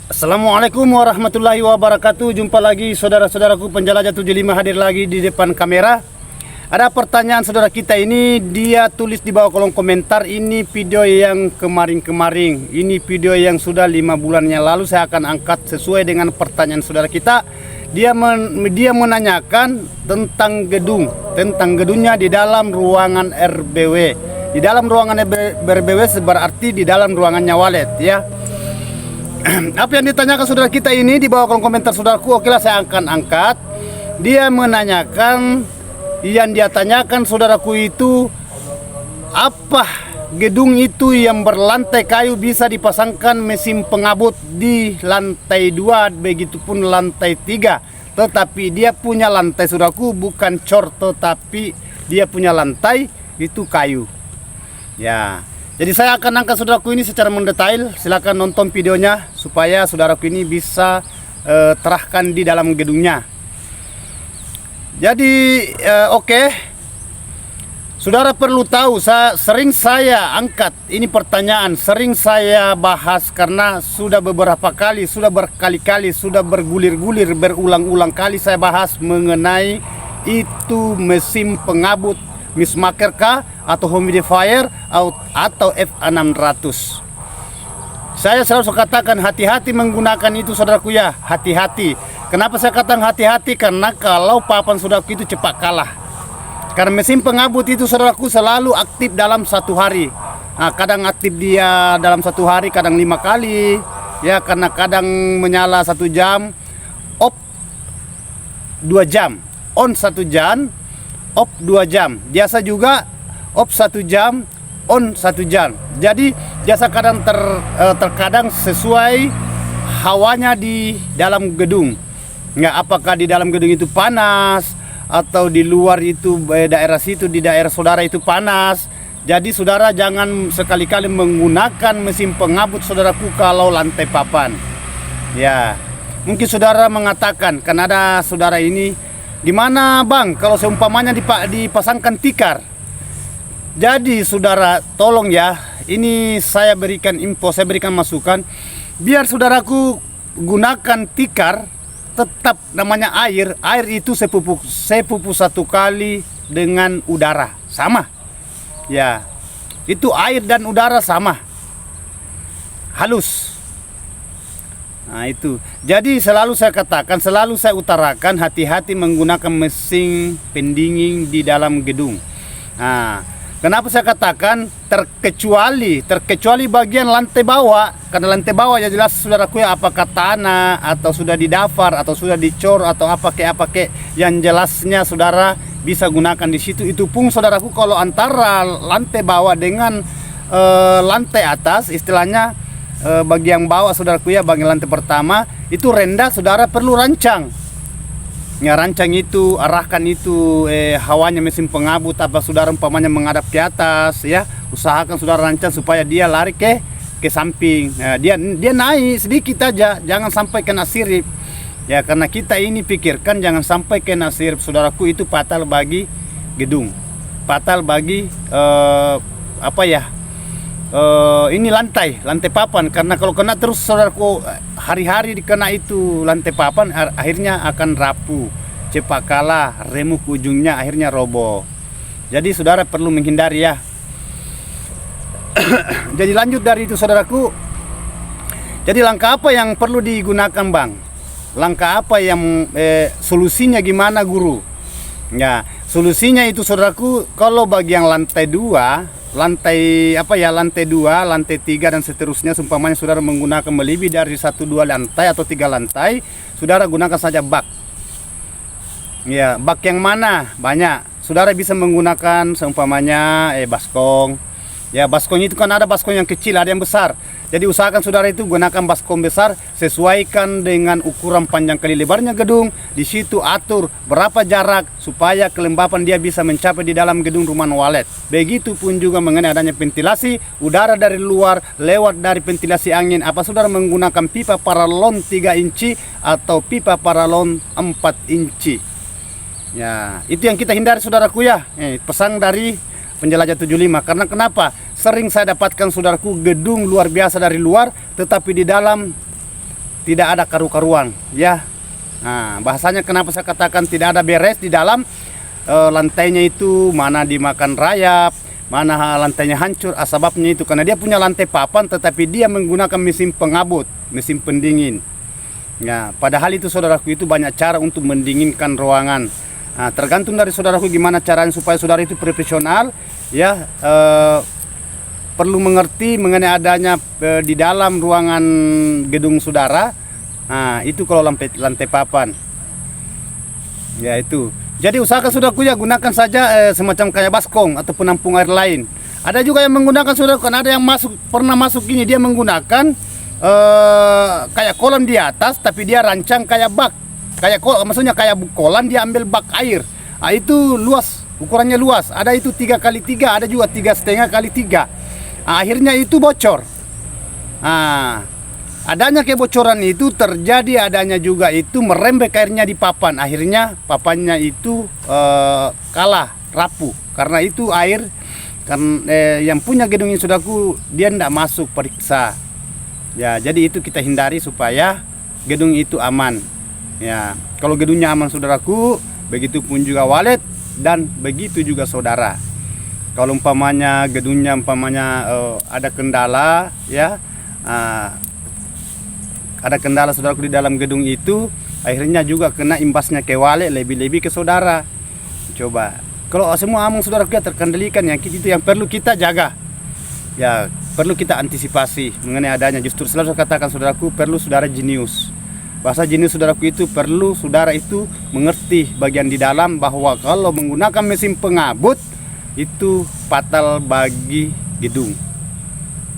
Assalamualaikum warahmatullahi wabarakatuh. Jumpa lagi saudara-saudaraku penjelajah 75 hadir lagi di depan kamera. Ada pertanyaan saudara kita ini, dia tulis di bawah kolom komentar, ini video yang kemarin-kemarin, ini video yang sudah 5 bulan yang lalu. Saya akan angkat sesuai dengan pertanyaan saudara kita. Dia menanyakan tentang gedungnya di dalam ruangan RBW. Di dalam ruangan RBW berarti di dalam ruangannya walet ya. Apa yang ditanyakan saudara kita ini di bawah kolom komentar saudaraku, okelah saya akan angkat. Dia menanyakan, yang dia tanyakan saudaraku itu, apa gedung itu yang berlantai kayu bisa dipasangkan mesin pengabut di lantai 2, begitupun lantai 3. Tetapi dia punya lantai saudaraku bukan cor, tetapi dia punya lantai itu kayu. Ya. Jadi saya akan angkat saudaraku ini secara mendetail. Silakan nonton videonya supaya saudaraku ini bisa terahkan di dalam gedungnya. Jadi oke. Saudara perlu tahu, sering saya angkat ini pertanyaan, sering saya bahas karena sudah beberapa kali, sudah berkali-kali, sudah bergulir-gulir, berulang-ulang kali saya bahas mengenai itu mesin pengabut Missmaker kah atau humidifier atau F600. Saya selalu katakan hati-hati menggunakan itu saudaraku ya, hati-hati. Kenapa saya katakan hati-hati? Karena kalau papan saudaraku itu cepat kalah. Karena mesin pengabut itu saudaraku selalu aktif dalam satu hari. Nah, kadang aktif dia dalam satu hari, kadang 5 kali. Ya, karena kadang menyala 1 jam, off 2 jam, on 1 jam, off 2 jam. Biasa juga off 1 jam, on 1 jam. Jadi biasa kadang terkadang sesuai hawanya di dalam gedung. Nggak, apakah di dalam gedung itu panas atau di luar itu daerah situ, di daerah saudara itu panas. Jadi saudara jangan sekali-kali menggunakan mesin pengabut saudaraku kalau lantai papan. Ya, mungkin saudara mengatakan, kan ada saudara ini, gimana bang kalau seumpamanya dipasangkan tikar? Jadi saudara tolong ya, ini saya berikan info, saya berikan masukan, biar saudaraku gunakan tikar, tetap namanya air itu sepupu satu kali dengan udara, sama. Ya, itu air dan udara sama, halus. Nah itu, jadi selalu saya katakan, selalu saya utarakan, hati-hati menggunakan mesin pendingin di dalam gedung. Nah, kenapa saya katakan terkecuali bagian lantai bawah, karena lantai bawah ya jelas saudaraku ya, apakah tanah atau sudah didafar atau sudah dicor atau apa yang jelasnya saudara bisa gunakan di situ. Itu pun saudaraku kalau antara lantai bawah dengan lantai atas, istilahnya bagian bawah saudaraku ya, bagian lantai pertama itu rendah, saudara perlu rancang. Ya, rancang itu, arahkan itu hawanya mesin pengabut apa saudara umpamanya menghadap ke atas ya, usahakan saudara rancang supaya dia lari ke samping. Nah, dia naik sedikit aja, jangan sampai kena sirip. Ya, karena kita ini pikirkan jangan sampai kena sirip saudaraku, itu fatal bagi gedung. Fatal bagi ini lantai papan, karena kalau kena terus saudaraku hari-hari dikena itu lantai papan, akhirnya akan rapuh, cepat kalah, remuk ujungnya akhirnya roboh. Jadi saudara perlu menghindari ya. Jadi lanjut dari itu saudaraku, jadi langkah apa yang perlu digunakan bang? Langkah apa yang solusinya gimana guru? Ya, solusinya itu saudaraku, kalau bagian lantai 2, lantai 2, lantai 3 dan seterusnya, seumpamanya saudara menggunakan melebihi dari 1-2 lantai atau 3 lantai, saudara gunakan saja bak. Ya, bak yang mana? Banyak. Saudara bisa menggunakan seumpamanya baskong. Ya, baskom itu kan ada baskom yang kecil, ada yang besar. Jadi usahakan saudara itu gunakan baskom besar, sesuaikan dengan ukuran panjang kali lebarnya gedung. Di situ atur berapa jarak supaya kelembapan dia bisa mencapai di dalam gedung rumah walet. Begitupun juga mengenai adanya ventilasi udara dari luar lewat dari ventilasi angin. Apa saudara menggunakan pipa paralon 3 inci atau pipa paralon 4 inci. Ya, itu yang kita hindari saudaraku ya. Pesan dari penjelajah 75. Karena kenapa? Sering saya dapatkan saudaraku gedung luar biasa dari luar, tetapi di dalam tidak ada karu-karuan ya. Nah, bahasanya kenapa saya katakan tidak ada beres di dalam, lantainya itu mana dimakan rayap, mana lantainya hancur, sebabnya itu karena dia punya lantai papan tetapi dia menggunakan mesin pengabut, mesin pendingin. Ya, padahal itu saudaraku itu banyak cara untuk mendinginkan ruangan. Nah, tergantung dari saudaraku gimana caranya supaya saudara itu profesional ya, perlu mengerti mengenai adanya di dalam ruangan gedung saudara. Nah, itu kalau lantai papan. Ya itu. Jadi usahakan saudaraku ya gunakan saja semacam kayak baskom atau penampung air lain. Ada juga yang menggunakan saudaraku, kan ada yang pernah masuk ini dia menggunakan kayak kolam di atas tapi dia rancang kayak bak. Maksudnya kayak kolam dia ambil bak air. Nah, itu luas, ukurannya luas. Ada itu 3x3, ada juga 3,5x3. Nah, akhirnya itu bocor. Nah, adanya kebocoran itu terjadi adanya juga itu merembek airnya di papan. Akhirnya papannya itu kalah, rapuh. Karena itu air kan yang punya gedung ini saudaraku dia tidak masuk periksa. Ya, jadi itu kita hindari supaya gedung itu aman. Ya, kalau gedungnya aman saudaraku, begitu pun juga walet dan begitu juga saudara. Kalau umpamanya gedungnya ada kendala ya, ada kendala saudaraku di dalam gedung itu, akhirnya juga kena imbasnya ke walet, lebih-lebih ke saudara. Coba kalau semua aman saudaraku ya terkendalikan, yang itu yang perlu kita jaga. Ya, perlu kita antisipasi mengenai adanya. Justru selalu saya katakan saudaraku, perlu saudara jenius. Bahasa jenius saudaraku itu perlu saudara itu mengerti bagian di dalam bahwa kalau menggunakan mesin pengabut itu fatal bagi gedung.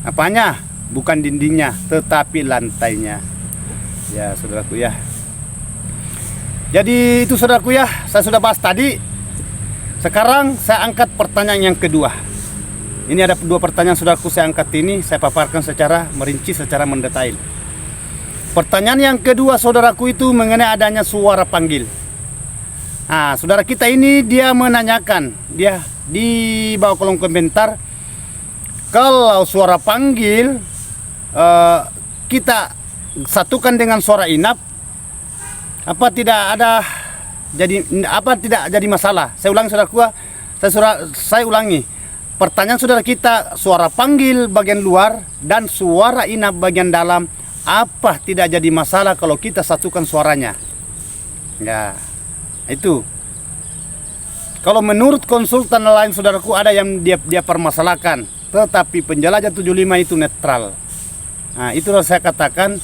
Apanya? Bukan dindingnya, tetapi lantainya. Ya, saudaraku ya. Jadi itu saudaraku ya, saya sudah bahas tadi. Sekarang saya angkat pertanyaan yang kedua. Ini ada 2 pertanyaan saudaraku saya angkat ini, saya paparkan secara merinci, secara mendetail. Pertanyaan yang kedua saudaraku itu mengenai adanya suara panggil. Nah, saudara kita ini dia menanyakan, dia di bawah kolom komentar, kalau suara panggil kita satukan dengan suara inap, apa tidak jadi masalah? Saya ulangi saudaraku, saya ulangi. Pertanyaan saudara kita, suara panggil bagian luar dan suara inap bagian dalam, apa tidak jadi masalah kalau kita satukan suaranya? Ya, itu. Kalau menurut konsultan lain saudaraku ada yang dia permasalahkan, tetapi penjelajah 75 itu netral. Nah, itulah saya katakan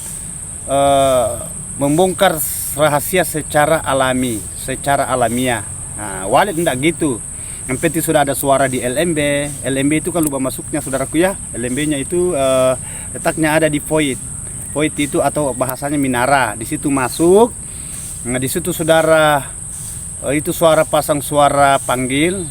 membongkar rahasia secara alami, secara alamiah. Nah, walet tidak gitu. Yang penting sudah ada suara di LMB. LMB itu kan lubang masuknya saudaraku ya. LMB-nya itu letaknya ada di void. Void itu atau bahasanya minara. Di situ masuk. Nah, di situ saudara itu suara pasang suara panggil.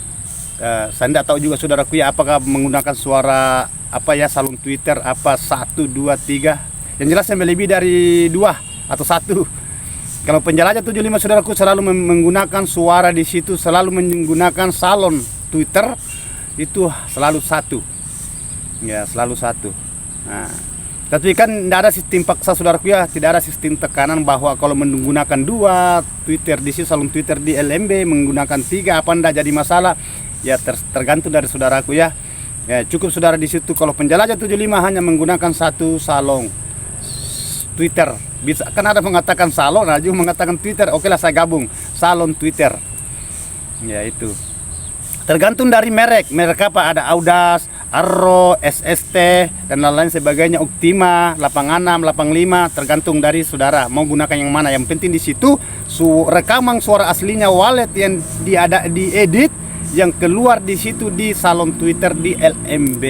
Saya tidak tahu juga saudaraku ya apakah menggunakan suara apa ya, salon Twitter apa 1 2 3. Yang jelasnya lebih dari 2 atau 1. Kalau penjelajah 75 saudaraku selalu menggunakan suara di situ, selalu menggunakan salon Twitter itu selalu 1. Ya, selalu 1. Nah, tapi kan tidak ada sistem paksa saudaraku ya, tidak ada sistem tekanan bahwa kalau menggunakan 2 Twitter di situ, salon Twitter di LMB menggunakan 3 apa tidak jadi masalah. Ya, tergantung dari saudaraku ya. Ya, cukup saudara di situ kalau penjelajah 75 hanya menggunakan 1 salon Twitter. Bisa kan ada mengatakan salon, ada juga mengatakan Twitter. Oke lah, saya gabung salon Twitter. Ya, itu. Tergantung dari merek. Merek apa? Ada Audas, Arrow, SST dan lain-lain sebagainya, Optima, 86, 85, tergantung dari saudara mau gunakan yang mana. Yang penting di situ rekaman suara aslinya walet yang diedit yang keluar di situ di salon Twitter di LMB.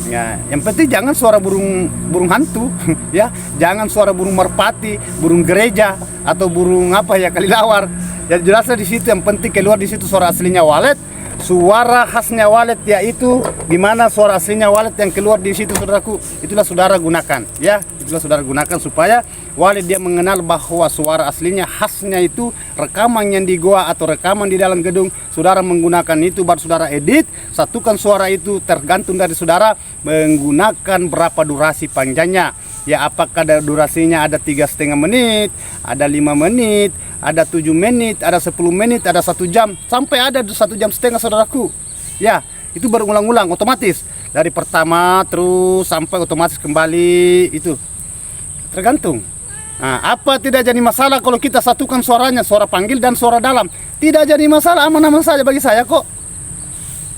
Ya, yang penting jangan suara burung hantu ya, jangan suara burung merpati, burung gereja atau burung apa ya, kelilawar. Ya, jelasnya di situ yang penting keluar di situ suara aslinya walet, suara khasnya walet, yaitu gimana suara aslinya walet yang keluar di situ saudaraku, itulah saudara gunakan ya, itulah saudara gunakan supaya walet dia mengenal bahwa suara aslinya khasnya itu rekaman yang di goa atau rekaman di dalam gedung, saudara menggunakan itu baru saudara edit, satukan suara itu tergantung dari saudara menggunakan berapa durasi panjangnya. Ya, apakah durasinya ada 3,5 menit, ada 5 menit, ada 7 menit, ada 10 menit, ada 1 jam, sampai ada 1,5 jam saudaraku. Ya, itu berulang-ulang otomatis. Dari pertama terus sampai otomatis kembali, itu tergantung. Nah, apa tidak jadi masalah kalau kita satukan suaranya, suara panggil dan suara dalam? Tidak jadi masalah, aman-aman saja bagi saya kok.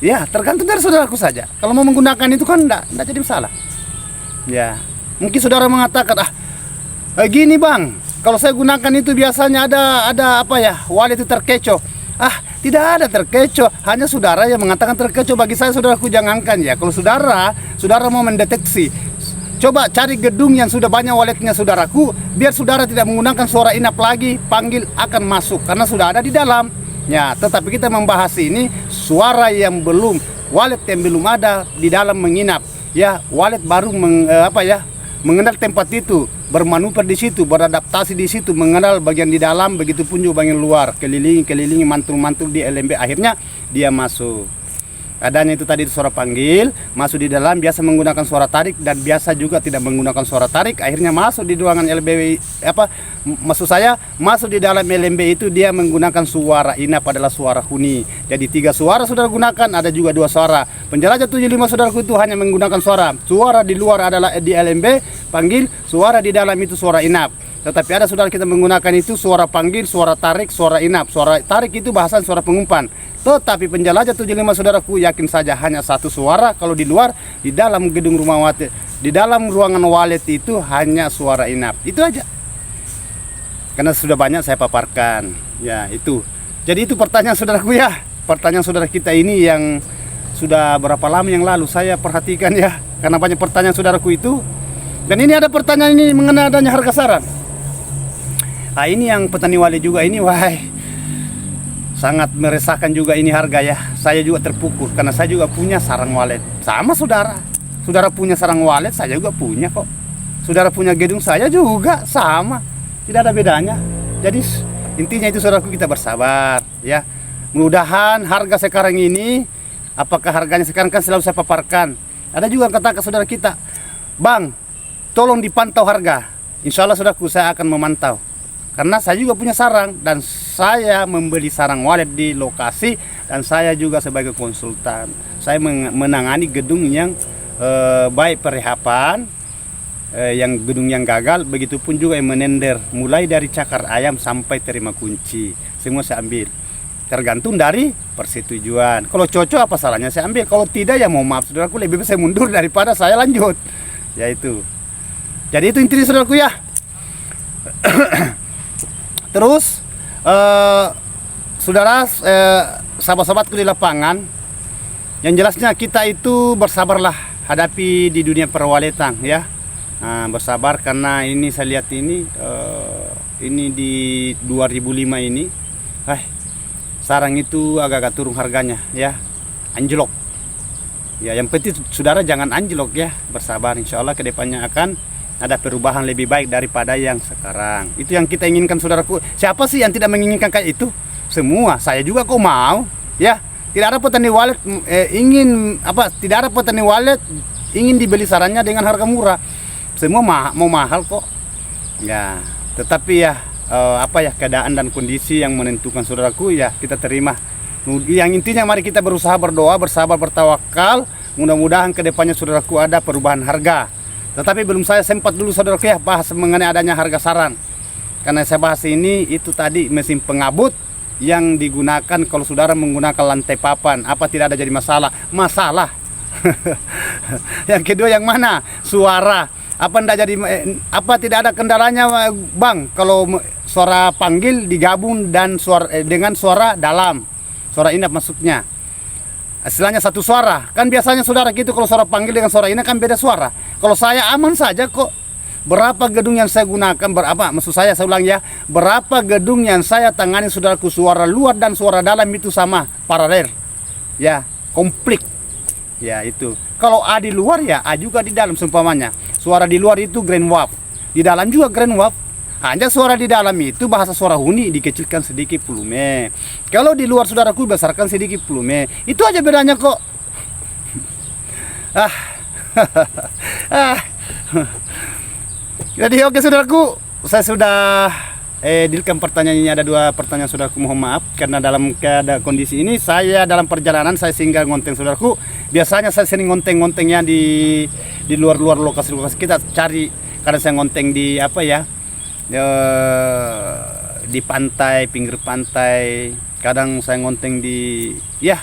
Ya, tergantung dari saudaraku saja. Kalau mau menggunakan itu kan enggak jadi masalah. Ya, mungkin saudara mengatakan, gini bang, kalau saya gunakan itu biasanya ada apa ya, wallet itu terkecoh. Tidak ada terkecoh, hanya saudara yang mengatakan terkecoh. Bagi saya saudaraku jangankan ya. Kalau saudara mau mendeteksi, coba cari gedung yang sudah banyak walletnya saudaraku, biar saudara tidak menggunakan suara inap lagi, panggil akan masuk karena sudah ada di dalam. Ya, tetapi kita membahas ini suara yang belum, wallet yang belum ada di dalam menginap. Ya, wallet baru mengenal tempat itu, bermanuver di situ, beradaptasi di situ, mengenal bagian di dalam, begitu pun juga bagian luar, kelilingi, mantul-mantul di LMB, akhirnya dia masuk. Adanya itu tadi suara panggil, masuk di dalam, biasa menggunakan suara tarik dan biasa juga tidak menggunakan suara tarik, akhirnya masuk di ruangan LMB. Maksud saya masuk di dalam LMB itu dia menggunakan suara inap adalah suara huni. Jadi 3 suara saudara gunakan, ada juga 2 suara. Penjelajah 75 saudaraku itu hanya menggunakan suara di luar adalah di LMB panggil, suara di dalam itu suara inap. Tetapi ada saudara kita menggunakan itu suara panggil, suara tarik, suara inap. Suara tarik itu bahasan suara pengumpan. Tetapi penjelajah 75 saudaraku yakin saja hanya 1 suara. Kalau di luar, di dalam gedung rumah wallet, di dalam ruangan wallet itu hanya suara inap. Itu aja. Karena sudah banyak saya paparkan. Ya, itu. Jadi itu pertanyaan saudaraku ya. Pertanyaan saudara kita ini yang sudah berapa lama yang lalu saya perhatikan ya. Karena banyak pertanyaan saudaraku itu. Dan ini ada pertanyaan ini mengenai adanya harga saran. Ini yang petani wallet juga ini, sangat meresahkan juga ini harga ya. Saya juga terpukul karena saya juga punya sarang wallet. Sama saudara. Saudara punya sarang wallet, saya juga punya kok. Saudara punya gedung, saya juga sama. Tidak ada bedanya. Jadi intinya itu saudaraku, kita bersabar ya. Mudah-mudahan harga sekarang ini, apakah harganya sekarang kan selalu saya paparkan. Ada juga kata ke saudara kita, "Bang, tolong dipantau harga." Insya Allah saudaraku saya akan memantau. Karena saya juga punya sarang dan saya membeli sarang wallet di lokasi dan saya juga sebagai konsultan. Saya menangani gedung yang baik perehapan, yang gedung yang gagal, begitupun juga yang menender, mulai dari cakar ayam sampai terima kunci, semua saya ambil. Tergantung dari persetujuan. Kalau cocok apa salahnya saya ambil, kalau tidak ya mau maaf saudaraku, lebih baik saya mundur daripada saya lanjut. Ya itu. Jadi itu intinya saudaraku ya. Terus saudara, sahabat-sahabatku di lapangan, yang jelasnya kita itu bersabarlah hadapi di dunia perwaletan ya. Bersabar karena ini saya lihat ini di 2005 ini sarang itu agak-agak turun harganya ya, anjlok ya. Yang penting saudara jangan anjlok ya, bersabar, insya Allah kedepannya akan ada perubahan lebih baik daripada yang sekarang. Itu yang kita inginkan saudaraku. Siapa sih yang tidak menginginkan kayak itu? Semua. Saya juga kok mau ya. Tidak ada petani wallet tidak ada petani wallet ingin dibeli sarannya dengan harga murah. Semua mau mahal kok ya. Tetapi ya keadaan dan kondisi yang menentukan saudaraku ya, kita terima. Yang intinya mari kita berusaha, berdoa, bersabar, bertawakal. Mudah-mudahan kedepannya saudaraku ada perubahan harga. Tetapi belum saya sempat dulu saudaraku ya bahas mengenai adanya harga saran. Karena saya bahas ini itu tadi mesin pengabut yang digunakan kalau saudara menggunakan lantai papan. Apa tidak ada jadi masalah? Masalah. Yang kedua yang mana? Suara. Apa tidak ada kendalanya bang kalau suara panggil digabung dan dengan suara dalam, suara inap masuknya? Istilahnya 1 suara. Kan biasanya saudara gitu kalau suara panggil dengan suara ini kan beda suara. Kalau saya aman saja kok. Berapa gedung yang saya gunakan, saya ulang ya. Berapa gedung yang saya tangani saudaraku, suara luar dan suara dalam itu sama, paralel. Ya, komplit. Ya itu. Kalau A di luar ya A juga di dalam seumpamanya. Suara di luar itu grand wave. Di dalam juga grand wave. Hanya suara di dalam itu bahasa suara huni dikecilkan sedikit volume. Kalau di luar saudaraku besarkan sedikit volume. Itu aja bedanya kok. Jadi oke saudaraku, saya sudah dilkan pertanyaannya, ada 2 pertanyaan saudaraku, mohon maaf karena dalam keadaan kondisi ini saya dalam perjalanan saya singgah ngonteng saudaraku. Biasanya saya sering ngonteng-ngontengnya di luar-luar lokasi-lokasi kita cari, karena saya ngonteng di apa ya, di pantai, pinggir pantai, kadang saya ngonteng di ya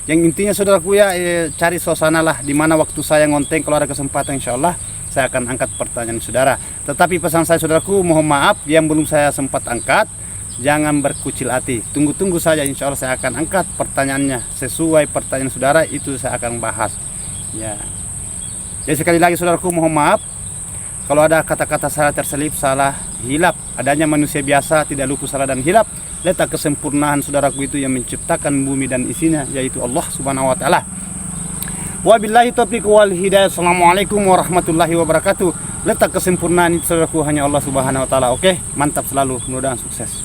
yang intinya saudaraku ya, cari suasana lah di mana waktu saya ngonteng. Kalau ada kesempatan insya Allah saya akan angkat pertanyaan saudara. Tetapi pesan saya saudaraku, mohon maaf yang belum saya sempat angkat, jangan berkucil hati. Tunggu-tunggu saja, insya Allah saya akan angkat pertanyaannya. Sesuai pertanyaan saudara itu saya akan bahas. Ya. Jadi sekali lagi saudaraku, mohon maaf kalau ada kata-kata salah terselip, salah hilap. Adanya manusia biasa, tidak luput salah dan hilap. Letak kesempurnaan saudaraku itu yang menciptakan bumi dan isinya, yaitu Allah Subhanahu wa taala. Wabillahi taufiq wal hidayah. Assalamualaikum warahmatullahi wabarakatuh. Letak kesempurnaan itu saudaraku hanya Allah Subhanahu wa taala. Oke, mantap selalu, mudah-mudahan sukses.